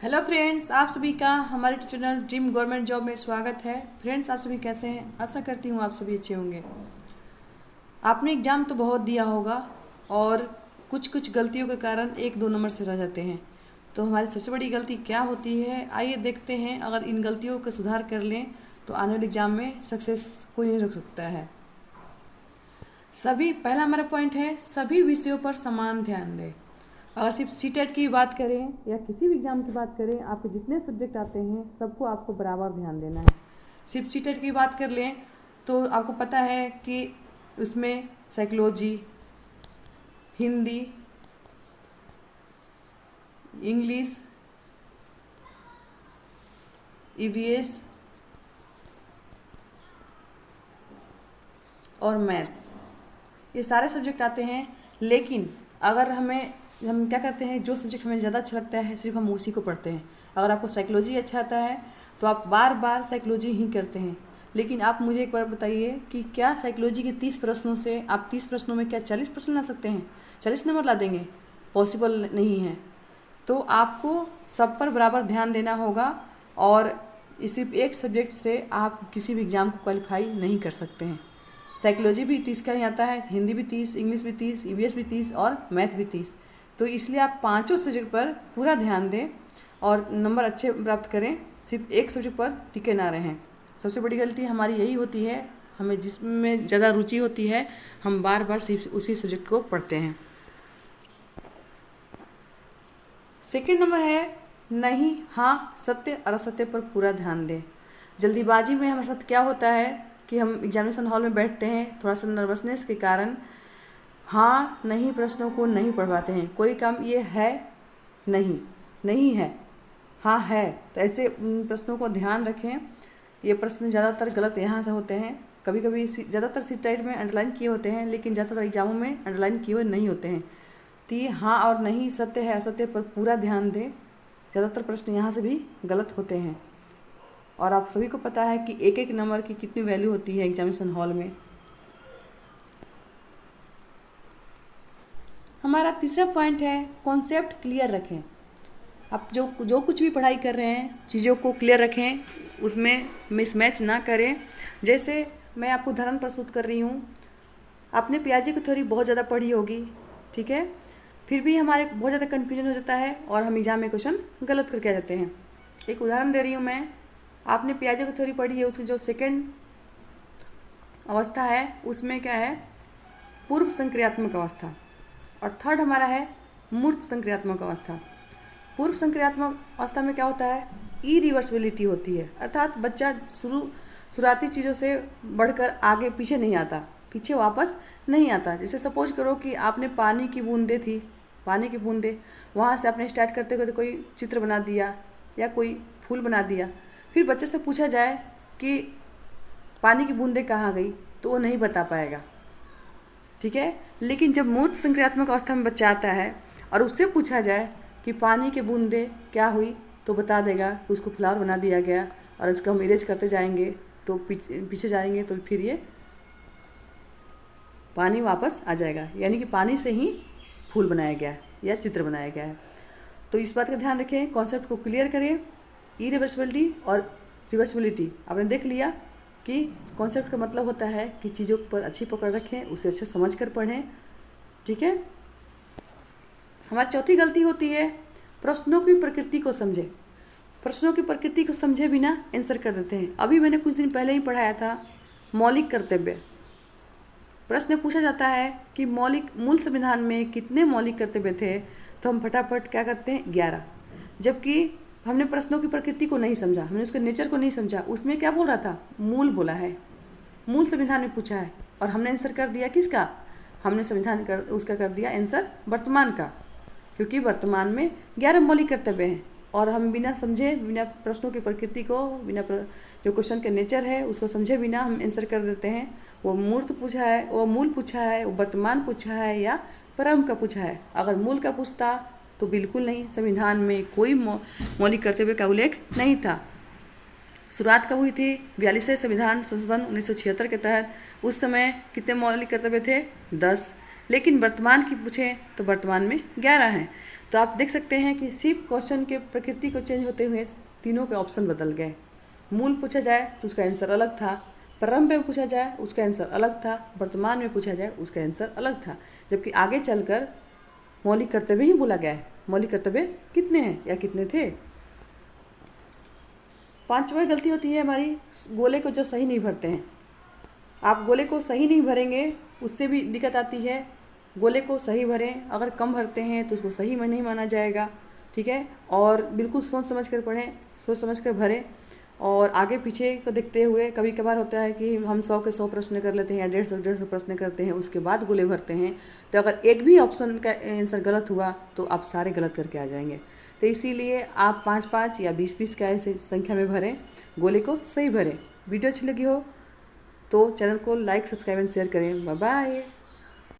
Hello friends, आप सभी का हमारे चैनल ड्रीम गवर्नमेंट जॉब में स्वागत है। फ्रेंड्स, आप सभी कैसे हैं? आशा करती हूँ आप सभी अच्छे होंगे। आपने एग्ज़ाम तो बहुत दिया होगा और कुछ कुछ गलतियों के कारण एक दो नंबर से रह जाते हैं। तो हमारी सबसे बड़ी गलती क्या होती है, आइए देखते हैं। अगर इन गलतियों का सुधार कर लें तो आने वाले एग्ज़ाम में सक्सेस कोई नहीं रोक सकता है। पहला हमारा पॉइंट है, सभी विषयों पर समान ध्यान दें। अगर सिर्फ सीटेट की बात करें या किसी भी एग्ज़ाम की बात करें, आपके जितने सब्जेक्ट आते हैं सबको आपको बराबर ध्यान देना है। सिर्फ सीटेट की बात कर लें तो आपको पता है कि उसमें साइकोलॉजी, हिंदी, इंग्लिश, ईवीएस और मैथ्स, ये सारे सब्जेक्ट आते हैं। लेकिन अगर हम क्या करते हैं, जो सब्जेक्ट हमें ज़्यादा अच्छा लगता है सिर्फ हम उसी को पढ़ते हैं। अगर आपको साइकोलॉजी अच्छा आता है तो आप बार बार साइकोलॉजी ही करते हैं। लेकिन आप मुझे एक बार बताइए कि क्या साइकोलॉजी के 30 प्रश्नों से आप 30 प्रश्नों में क्या 40 प्रश्न ला सकते हैं? 40 नंबर ला देंगे? पॉसिबल नहीं है। तो आपको सब पर बराबर ध्यान देना होगा और सिर्फ एक सब्जेक्ट से आप किसी भी एग्ज़ाम को क्वालिफाई नहीं कर सकते हैं। साइकोलॉजी भी 30 का ही आता है, हिंदी भी 30, इंग्लिश भी 30, ईवीएस भी 30 और मैथ भी 30। तो इसलिए आप पांचों सब्जेक्ट पर पूरा ध्यान दें और नंबर अच्छे प्राप्त करें, सिर्फ एक सब्जेक्ट पर टिके ना रहें। सबसे बड़ी गलती हमारी यही होती है, हमें जिसमें ज़्यादा रुचि होती है हम बार बार सिर्फ उसी सब्जेक्ट को पढ़ते हैं। सेकेंड नंबर है, नहीं, हाँ, सत्य और असत्य पर पूरा ध्यान दें। जल्दीबाजी में हमारे साथ क्या होता है कि हम एग्जामिनेशन हॉल में बैठते हैं, थोड़ा सा नर्वसनेस के कारण हाँ नहीं प्रश्नों को नहीं पढ़ पाते हैं। कोई काम ये है, नहीं, नहीं है, हाँ है, तो ऐसे प्रश्नों को ध्यान रखें। ये प्रश्न ज़्यादातर गलत यहाँ से होते हैं। कभी कभी ज़्यादातर सीटेट में अंडरलाइन किए होते हैं, लेकिन ज़्यादातर एग्जामों में अंडरलाइन किए हुए नहीं होते हैं। तो ये हाँ और नहीं, सत्य है असत्य पर पूरा ध्यान दें। ज़्यादातर प्रश्न यहाँ से भी गलत होते हैं और आप सभी को पता है कि एक एक नंबर की कितनी वैल्यू होती है एग्जामिनेशन हॉल में। हमारा तीसरा पॉइंट है, कॉन्सेप्ट क्लियर रखें। आप जो कुछ भी पढ़ाई कर रहे हैं चीज़ों को क्लियर रखें, उसमें मिसमैच ना करें। जैसे मैं आपको उदाहरण प्रस्तुत कर रही हूँ, आपने पियाजे की थ्योरी बहुत ज़्यादा पढ़ी होगी, ठीक है, फिर भी हमारे बहुत ज़्यादा कन्फ्यूजन हो जाता है और हम एग्जाम में क्वेश्चन गलत करके आ जाते हैं। एक उदाहरण दे रही हूँ मैं, आपने पियाजे की थ्योरी पढ़ी है, उसकी जो सेकेंड अवस्था है उसमें क्या है, पूर्व संक्रियात्मक अवस्था, और थर्ड हमारा है मूर्त संक्रियात्मक अवस्था। पूर्व संक्रियात्मक अवस्था में क्या होता है, इरिवर्सिबिलिटी होती है, अर्थात बच्चा शुरुआती चीज़ों से बढ़कर आगे पीछे नहीं आता, पीछे वापस नहीं आता। जैसे सपोज करो कि आपने पानी की बूंदें थी, पानी की बूंदें, वहाँ से आपने स्टार्ट करते करते कोई चित्र बना दिया या कोई फूल बना दिया, फिर बच्चे से पूछा जाए कि पानी की बूंदें कहाँ गई तो वो नहीं बता पाएगा, ठीक है। लेकिन जब मूर्त संक्रियात्मक अवस्था में बच्चा आता है और उससे पूछा जाए कि पानी की बूंदें क्या हुई तो बता देगा कि उसको फ्लावर बना दिया गया, और इसका हम इरेज करते जाएंगे तो पीछे जाएंगे तो फिर ये पानी वापस आ जाएगा, यानी कि पानी से ही फूल बनाया गया है या चित्र बनाया गया है। तो इस बात का ध्यान रखें, कॉन्सेप्ट को क्लियर करें। इरिवर्सिबिलिटी और रिवर्सिबिलिटी आपने देख लिया कि कॉन्सेप्ट का मतलब होता है कि चीज़ों पर अच्छी पकड़ रखें, उसे अच्छे समझ कर पढ़ें, ठीक है। हमारी चौथी गलती होती है, प्रश्नों की प्रकृति को समझें। प्रश्नों की प्रकृति को समझे बिना आंसर कर देते हैं। अभी मैंने कुछ दिन पहले ही पढ़ाया था मौलिक कर्तव्य। प्रश्न पूछा जाता है कि मूल संविधान में कितने मौलिक कर्तव्य थे, तो हम फटाफट क्या करते हैं, 11, जबकि हमने प्रश्नों की प्रकृति को नहीं समझा, हमने उसके नेचर को नहीं समझा। उसमें क्या बोल रहा था, मूल बोला है, मूल संविधान में पूछा है और हमने आंसर कर दिया किसका, हमने उसका कर दिया आंसर वर्तमान का, क्योंकि वर्तमान में 11 मौलिक कर्तव्य हैं और हम बिना समझे, बिना प्रश्नों की प्रकृति को, जो क्वेश्चन के नेचर है उसको समझे बिना हम आंसर कर देते हैं। वो मूर्त पूछा है, वो मूल पूछा है, वो वर्तमान पूछा है या प्रारंभ का पूछा है। अगर मूल का पूछता तो बिल्कुल नहीं, संविधान में कोई मौलिक कर्तव्य का उल्लेख नहीं था। शुरुआत कब हुई थी, 42वें संविधान संशोधन 1976 के तहत। उस समय कितने मौलिक कर्तव्य थे, 10। लेकिन वर्तमान की पूछें तो वर्तमान में 11 हैं। तो आप देख सकते हैं कि सिर्फ क्वेश्चन के प्रकृति को चेंज होते हुए तीनों के ऑप्शन बदल गए। मूल पूछा जाए तो उसका आंसर अलग था, प्रारंभ में पूछा जाए उसका आंसर अलग था, वर्तमान में पूछा जाए उसका आंसर अलग था, जबकि आगे चलकर मौलिक कर्तव्य ही बोला गया है। मौलिक कर्तव्य कितने हैं या कितने थे। 5वां गलती होती है हमारी, गोले को जो सही नहीं भरते हैं। आप गोले को सही नहीं भरेंगे उससे भी दिक्कत आती है। गोले को सही भरें, अगर कम भरते हैं तो उसको सही में नहीं माना जाएगा, ठीक है। और बिल्कुल सोच समझ कर पढ़ें, सोच समझ कर भरें, और आगे पीछे को देखते हुए। कभी कभार होता है कि हम 100 के 100 प्रश्न कर लेते हैं या 150 प्रश्न करते हैं, उसके बाद गोले भरते हैं, तो अगर एक भी ऑप्शन का आंसर गलत हुआ तो आप सारे गलत करके आ जाएंगे। तो इसीलिए आप 5-5 या 20-20 का ऐसे संख्या में भरें, गोले को सही भरें। वीडियो अच्छी लगी हो तो चैनल को लाइक, सब्सक्राइब एंड शेयर करें। Bye bye.